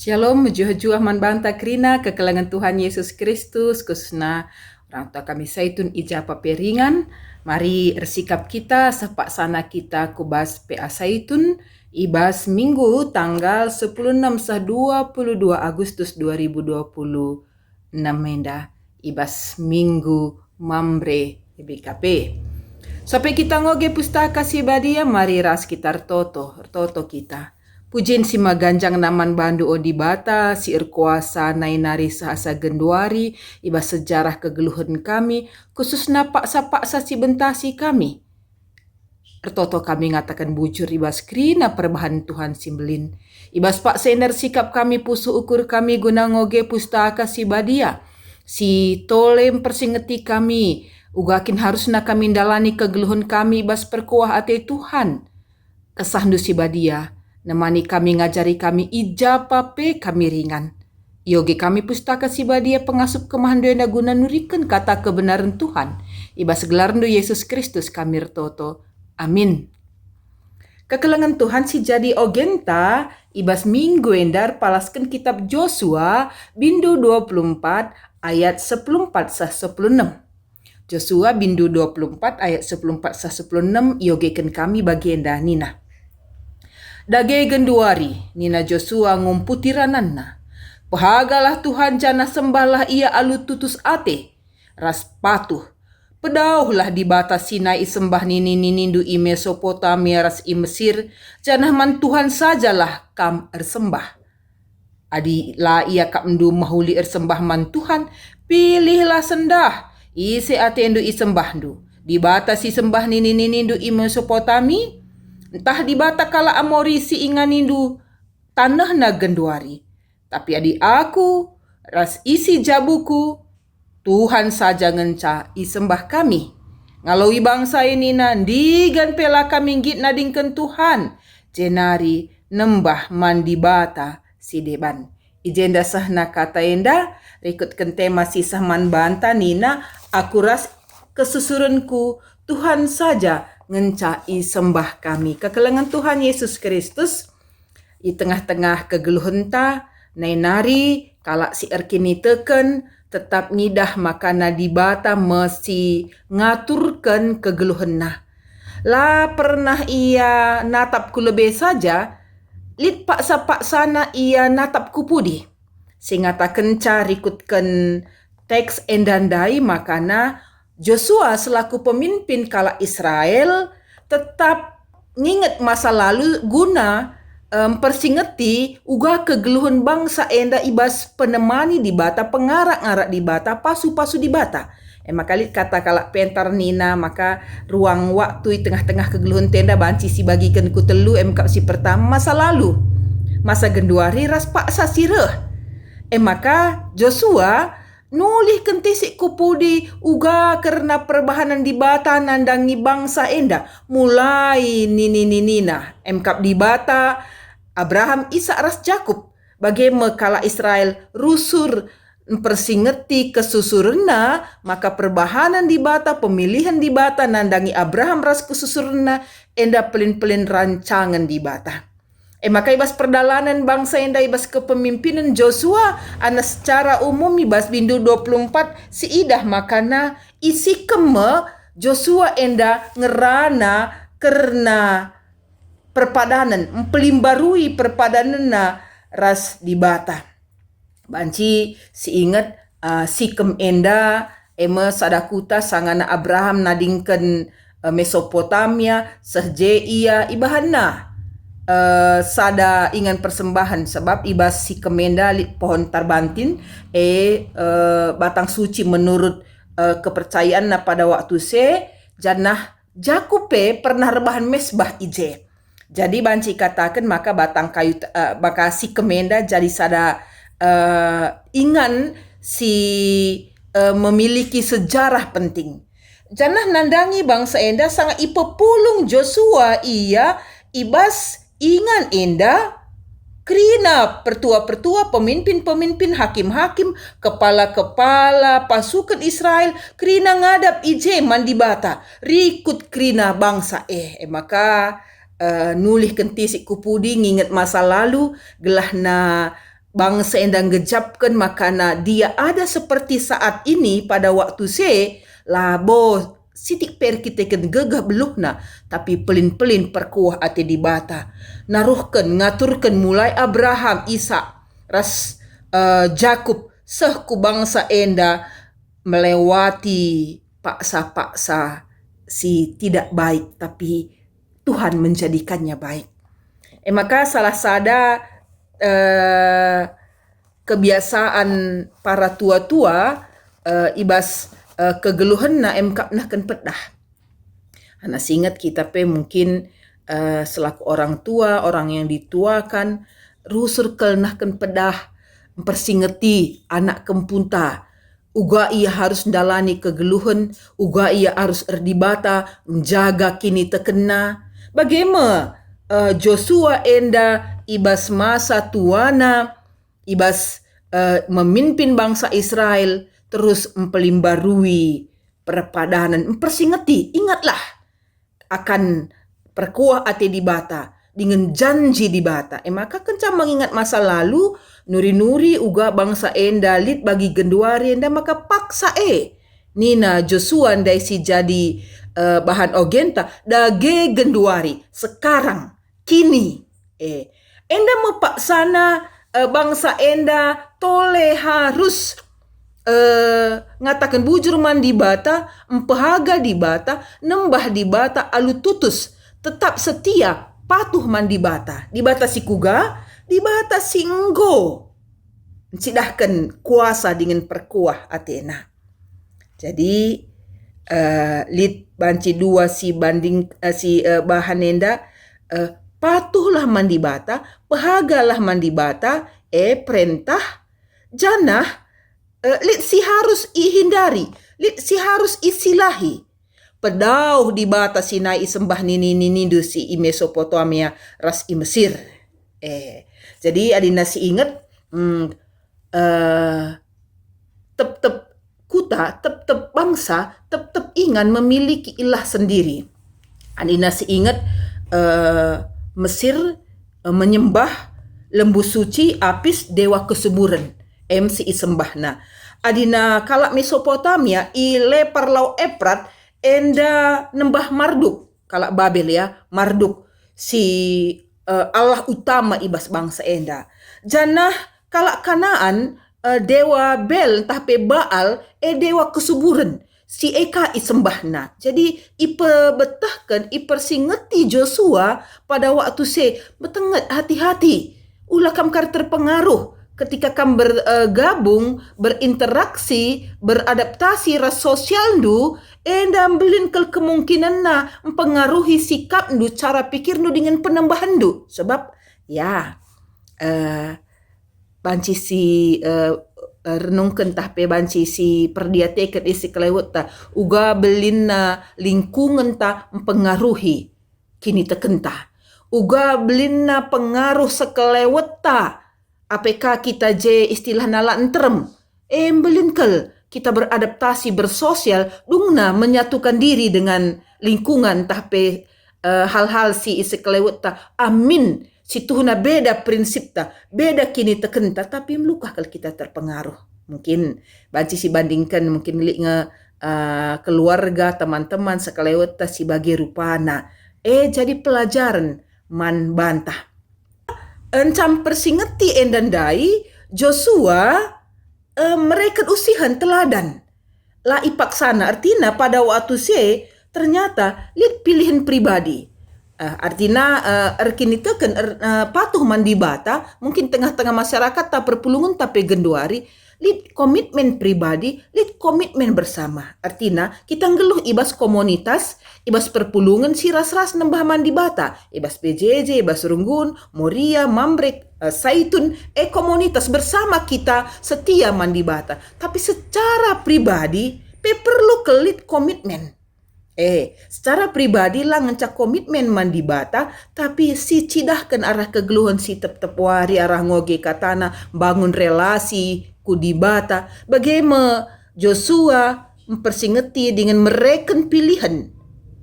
Shalom, mejuh aman banta krina kekelangan Tuhan Yesus Kristus, khususnya orang tua kami Saitun ija paperingan. Mari bersikap kita sepak sana kita kubas PA Saitun ibas Minggu tanggal 16 22 Agustus 2026 menda ibas Minggu Mambre BKP. Sampai kita ngoge pustaka si badia, mari ras kita toto kita. Pujian si maganjang naman bandu odibata, si kuasa nainari sahasa genduari, iba sejarah kegeluhan kami, khusus paksa si bentasi kami. Ertoto kami ngatakan bujur ibas krina perbahan Tuhan simbelin. Ibas pak sender sikap kami pusu ukur kami guna ngoge pustaka si badia. Si tolem persingeti kami, ugakin harusna kami dalani kegeluhan kami ibas perkuah ate Tuhan. Kesahdu si badia. Nemani kami ngajari kami ijapape kami ringan. Yogi kami pustaka si badia pengasup kemahandoena guna nurikan kata kebenaran Tuhan. Ibas gelarndu Yesus Kristus kami rtoto. Amin. Kekelangan Tuhan si jadi ogenta ibas minggu endar palaskan kitab Josua bindu 24 ayat 14 sah 16. Josua bindu 24 ayat 14 sah 16 yogekan kami bagienda nina. Dage genduari, nina Joshua ngumputi rananna. Pahagalah Tuhan jana sembahlah ia alu tutus ate. Ras patuh. Pedauhlah di batas Sinai sembah nini nindu i Mesopotamia ras i Mesir. Janah man Tuhan sajalah kam ersembah. Adi la ia kap ndu mahuli ersembah man Tuhan. Pilihlah sendah. Ise ate ndu i sembah ndu. Di batas i sembah nini nindu i Mesopotami. Entah di bata kala amori si inganindu tanah na genduari. Tapi adi aku ras isi jabuku Tuhan saja ngenca isembah kami. Ngalawi bangsa ini nandi gan pela kami git nadingken Tuhan. Jenari nembah mandi bata si deban. Ijenda sahna kata enda rekutkan tema sisah man banta nina aku ras kesusurenku Tuhan saja ngencai sembah kami. Kekelangan Tuhan Yesus Kristus di tengah-tengah kegeluhan ta nainari kalak si erkini teken tetap ngidah makana di bata mesti ngaturkan kegeluhan nah. La pernah ia natap ku lebih saja lit paksa sana ia natap ku pudi. Singata kenca rikutkan teks endandai makana Joshua selaku pemimpin kala Israel tetap nginget masa lalu guna persingeti uga kegeluhan bangsa enda ibas penemani di bata pengarak-ngarak di bata pasu-pasu di bata. Makali kata kala pentar nina maka ruang waktu di tengah-tengah kegeluhan tenda banci si bagikan ku telu kap si pertama masa lalu. Masa genduari ras paksa sireh. Maka Joshua nulih kentisik kupudi uga karena perbahanan di bata nandangi bangsa enda mulai nina emkap di bata Abraham Ishak ras Jakub bagaimana kala Israel rusur persingeti kesusurna maka perbahanan di bata pemilihan di bata nandangi Abraham ras kesusurna enda pelin-pelin rancangan di bata. Maka ibas perdalanan bangsa enda ibas kepemimpinan Joshua ana secara umum ibas bindu 24 si idah makana isi keme Joshua enda ngerana karena perpadanan mempelimbarui perpadanan na ras di bata. Banci si ingat sikem enda sadakuta sangana Abraham nadingken Mesopotamia sehje ia ibahana. Sada ingan persembahan sebab ibas si kemenda pohon tarbantin batang suci menurut kepercayaan na pada waktu janah Jakupe pernah rebahan mesbah ije. Jadi banci katakan maka batang kayu maka si kemenda jadi sada ingan si memiliki sejarah penting. Janah nandangi bangsa enda sangat ipepulung Joshua ia ibas ingan enda krina pertua-pertua, pemimpin-pemimpin, hakim-hakim, kepala-kepala pasukan Israel krina ngadap ije mandi bata rikut krina bangsa maka nulih kentisik kupudi nginget masa lalu gelah na bangsa endang gejapkan makana dia ada seperti saat ini pada waktu labo sitik per kita ken gegah beluhna, tapi pelin-pelin perkuah ate di bata. Naruhkan, ngaturkan mulai Abraham, Isa, ras Jakub, sehku bangsa enda melewati paksa-paksa si tidak baik, tapi Tuhan menjadikannya baik. Maka salah sada kebiasaan para tua-tua ibas kegeluhan na emkap nah kan pedah. Anak singat kita mungkin selaku orang tua, orang yang dituakan, rusur nah kan pedah, mempersingeti anak kempunta. Uga ia harus ndalani kegeluhan, uga ia harus erdibata, menjaga kini tekena. Bagaimana Joshua enda ibas masa tuana, ibas memimpin bangsa Israel, terus mempelimbarui perpadanan, mempersingeti, ingatlah akan perkuah ate di bata, dengan janji di bata. Maka kencang mengingat masa lalu, nuri-nuri uga bangsa enda lit bagi genduari enda maka paksa Nina Joshua ndai si jadi bahan ogenta dage genduari sekarang kini enda mepaksana bangsa enda tole harus ngatakan bujur man di bata, empehaga di bata, nembah di bata, alu tutus, tetap setia, patuh man di bata si kuga, di bata singgo, cidahkan kuasa dengan perkuah Athena. Jadi lit banci dua si banding si bahanenda patuhlah man di bata, pehagalah man di bata, perintah janah lit si harus ihindari, lit si harus isilahi. Pedau di bata Sinai sembah nini du si i Mesopotamia ras i Mesir. Jadi adina si ingat tep-tep kuta, tep-tep bangsa, tep-tep ingan memiliki ilah sendiri. Adina si ingat Mesir menyembah lembu suci, Apis, dewa kesuburan. MC isembahna. Adina kalak Mesopotamia ile parlau Efrat enda nembah Marduk. Kalak Babel ya, Marduk si Allah utama ibas bangsa enda. Janah kalak Kanaan dewa Bel tapi Baal dewa kesuburan. Si eka isembahna. Jadi betahkan ipersingeti Joshua pada waktu betengat hati-hati. Ulah kam terpengaruh ketika kamu bergabung, berinteraksi, beradaptasi ras sosial ndu, dan belin kemungkinan na mempengaruhi sikap ndu, cara pikir ndu dengan penambahan ndu. Sebab ya banci si renungkan tahpe banci si perdiateket isi kelewat ta uga belin na lingkungan ta mempengaruhi kini tekenta. Uga belin na pengaruh sekelewat ta APK kita istilah nala enterem. Belinkel kita beradaptasi bersosial dungna menyatukan diri dengan lingkungan tahpe hal-hal si isi kelewat ta amin si tuhuna beda prinsip ta beda kini tekenta tapi melukah kalau kita terpengaruh. Mungkin banci si bandingkan mungkin milik keluarga teman-teman sekelewat ta si bagi rupana jadi pelajaran man bantah. Encam persingeti endandai Joshua mereka usihan teladan la ipaksana artinya pada waktu ternyata lihat pilihan pribadi artinya erkini teken patuh mandi bata mungkin tengah-tengah masyarakat tak perpulungan tapi genduari lihat komitmen pribadi lihat komitmen bersama artinya kita ngeluh ibas komunitas ibas perpulungan si ras-ras nembah mandi bata ibas PJJ ibas Runggun Moria Mambrek Saitun komunitas bersama kita setia mandi bata tapi secara pribadi perlu kelit komitmen secara pribadi lah ngencak komitmen mandi bata tapi si cidahkan arah kegeluhan si tep-tep wari arah ngoge katana bangun relasi kudi bata bagaimana Joshua mempersingeti dengan mereken pilihan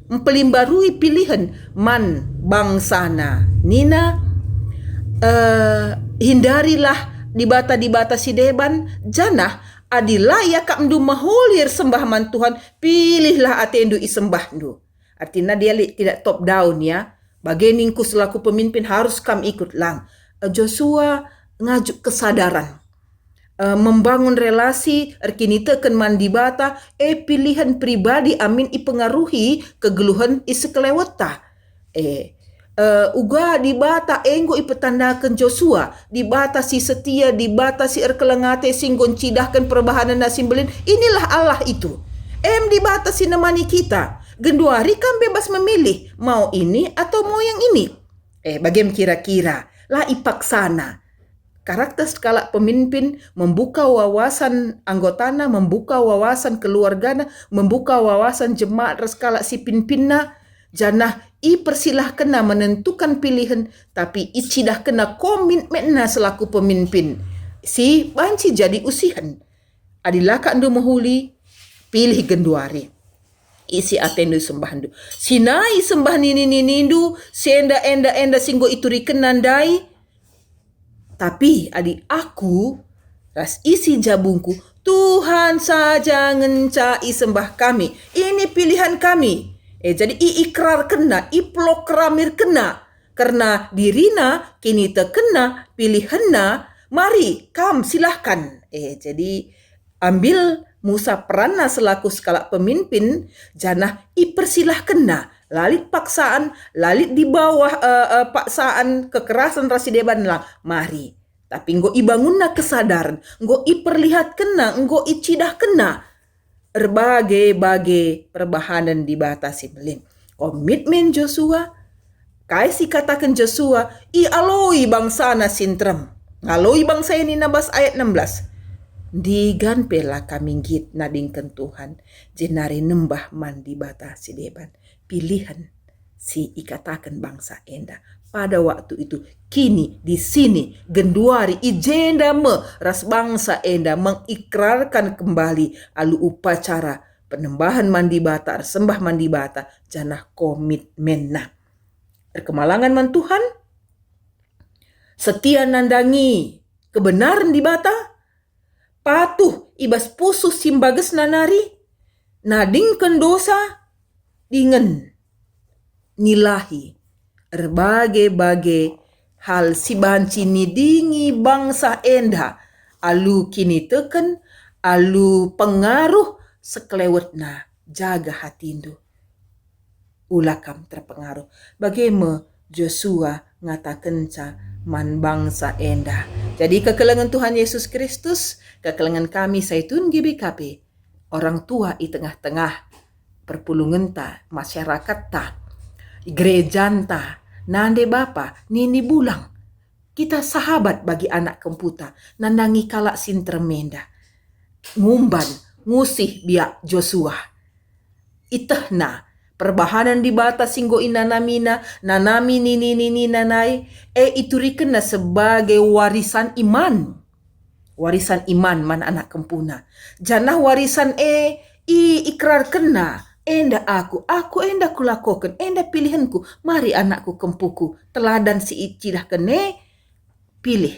mempelimbarui pilihan man bangsana nina hindarilah di bata si deban janah adilah ya kak mdu mahulir sembah man Tuhan, pilihlah ate ndu isembah ndu. Artinya dia tidak top down ya. Bageningku selaku pemimpin harus kam ikut lang. Joshua ngajuk kesadaran. Membangun relasi erkini teken mandi bata pilihan pribadi amin ipengaruhi kegeluhan isekeleweta. Uga di bata enggo ipetandakan Joshua di bata si setia di bata si erkelengate singgon cidahkan perbahanan nasimbelin. Inilah Allah itu di bata si nemani kita genduari kan bebas memilih mau ini atau mau yang ini. Bagaimana kira-kira lah ipaksana karakter skala pemimpin membuka wawasan anggotana, membuka wawasan keluargana, membuka wawasan jemaat skala si pimpinna. Janah persilahkena menentukan pilihan, tapi icidah kena komitmenna selaku pemimpin. Si banci jadi usihan. Adilah kandu mahuli, pilih genduari. Isi atendu sembahandu. Sinai sembah ninindu, senda enda singgo ituri kenandai. Tapi adi aku, ras isi jabungku, Tuhan saja ngencai sembah kami. Ini pilihan kami. Jadi ikrar kena, proklamir kena. Karena dirina kini terkena pilihanna, mari kam silahkan. Jadi ambil Musa peranna selaku skala pemimpin, janah ipersilahkena. Lalit paksaan, lalit di bawah paksaan kekerasan rasideban lang. Mari. Tapi nggo ibangunna kesadaran, nggo iperlihat kena, nggo icidah kena. Berbagai perbahanan dibatasi melim. Komitmen Joshua, kaisi katakan Joshua, aloi bangsa na sintrem. Ngaloi bangsa ini nabas ayat 16. Digan pela kaminggit nadingken Tuhan, jenari nembah man dibatasi deban. Pilihan si ikatakan bangsa enda. Pada waktu itu, kini di sini genduari ijenda ras bangsa enda mengikrarkan kembali alu upacara penembahan mandi bata, sembah mandi bata, janah komitmenna. Kemalangan man Tuhan, setia nandangi kebenaran di bata, patuh ibas pusus simbages nanari, nadingken dosa, dingen nilahi berbagai hal si banci nidingi bangsa enda alu kini teken alu pengaruh sekelewetna jaga hatindu ulakam terpengaruh. Bagaimana Joshua ngatakan man bangsa enda. Jadi kekelengan Tuhan Yesus Kristus, kekelengan kami Saitun GBKP, orang tua di tengah-tengah perpulungan ta, masyarakat ta, gerejanta, nande bapa, nini bulang. Kita sahabat bagi anak kemputa, nandangi kalak sintermenda. Ngumban, ngusih biak Joshua. Itehna, perbahanan di bata singgo inanamina, nanami nini nanai, iturikena sebagai warisan iman. Warisan iman man anak kempuna. Janah warisan ikrar kena. Enda aku enda kulakoken, enda pilihanku. Mari anakku kempuku, teladan si icidah kene, pilih,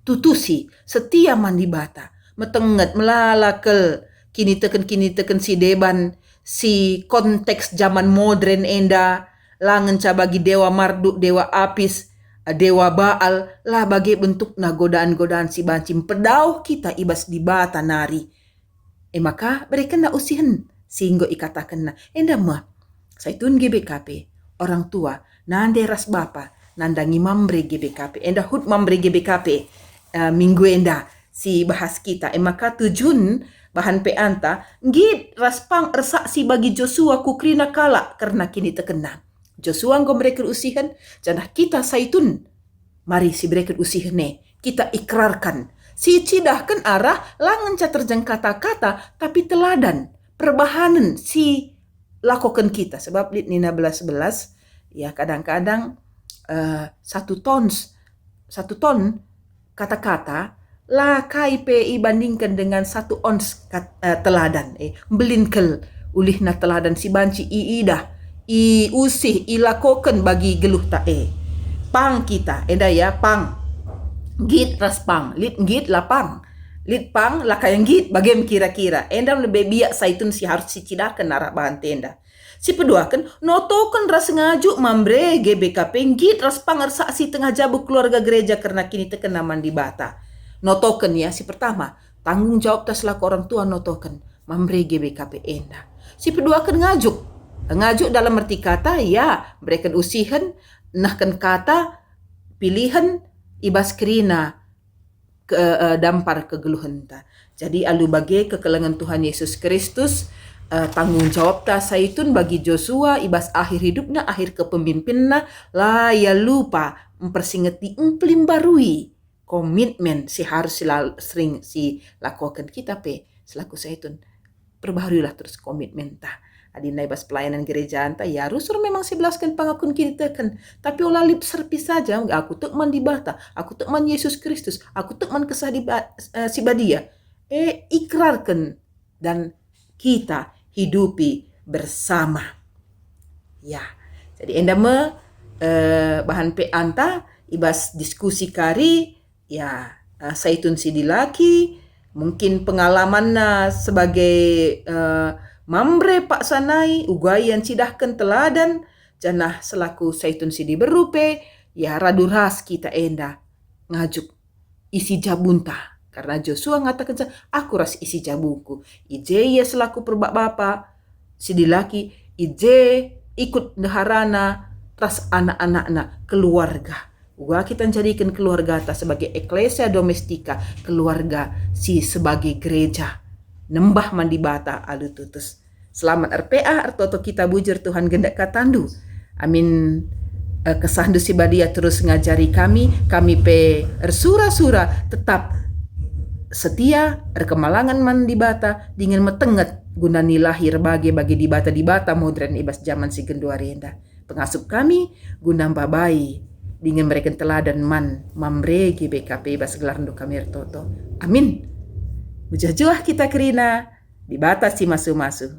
tutusi, setia mandi bata, metenget, melalakel, kini teken si deban, si konteks zaman modern enda, langen bagi dewa Marduk, dewa Apis, dewa Baal, lah bagi bentuk godaan-godaan si bancim pedauh kita ibas di bata nari. Maka berikan na usihan, sehingga ikatakan na, enda mah, Saitun GBKP, orang tua, nande ras bapa, nandangi mambre GBKP, enda hut mambre GBKP, minggu enda, si bahas kita, maka tujun, bahan peanta, ngit raspang ersaksi bagi Joshua kukrina kala, karena kini terkena. Joshua nggo mereka usihan, janah kita Saitun, mari si mereka usihan kita ikrarkan, si cidahkan arah, langan terjang kata-kata, tapi teladan, perbahanan si lakukan kita. Sebab di Nina 11, ya kadang-kadang 1 ton kata-kata lah KIPI bandingkan dengan 1 ons teladan. Belinkel ulihna teladan si banci iidah, usih ilakoken bagi geluh tae. Pang kita, eda ya pang. Git raspang, lit git lapang. Lit pang lakayang git bagem kira-kira. Endam lebih biak saitun si harus si cidakan narak bahan tenda. Si peduakan notokan ras ngaju mambre GBKP git raspang arsa si tengah jabu keluarga gereja karena kini terkena mandi bata. Notokan ya si pertama, tanggung jawab tas laku orang tua notokan mambre GBKP enda. Si peduakan ngajuk dalam arti kata ya mereka usihan nahkan kata pilihan ibas kerina dampar kegeluhan ta. Jadi alu bagi kekelangan Tuhan Yesus Kristus tanggung jawab ta saitun bagi Joshua ibas akhir hidupnya, akhir kepemimpinnya lah ya lupa mempersingeti emplim barui komitmen si harus sering si lakukan kita selaku saitun perbaharilah terus komitmen ta. Adina ibas pelayanan gereja anta ya rusur memang 11 kan pangakun kita kan, tapi olah lip servis saja aku tuk man dibata, aku tuk man Yesus Kristus, aku tuk man kesah si badia ikrarkan dan kita hidupi bersama ya. Jadi endama bahan pe anta ibas diskusi kari ya saitun si dilaki mungkin pengalaman sebagai mambre Pak Sanai ugayan cidahkan teladan janah selaku saitun sidi berupe ya raduras kita enda ngajuk isi jabunta karena Joshua ngatakan aku ras isi jabuku ije ya selaku perbak bapa sidi laki ije ikut deharana ras anak-anak keluarga uga kita jadikan keluarga ta sebagai eklesia domestika keluarga si sebagai gereja nembah mandi bata alu tutus. Selamat RPA artoto kita bujur Tuhan gendak katandu. Amin. Kesandu si badia terus ngajari kami pe ersura-sura tetap setia erkemalangan mandi bata dengan metenget gunani lahir bagi di bata modern ibas zaman si gendua renda. Pengasup kami guna babai dengan mereka teladan mamre GBKP ibas gelar kami ertoto. Amin. Mujah-juah kita kerina dibatasi masu-masu.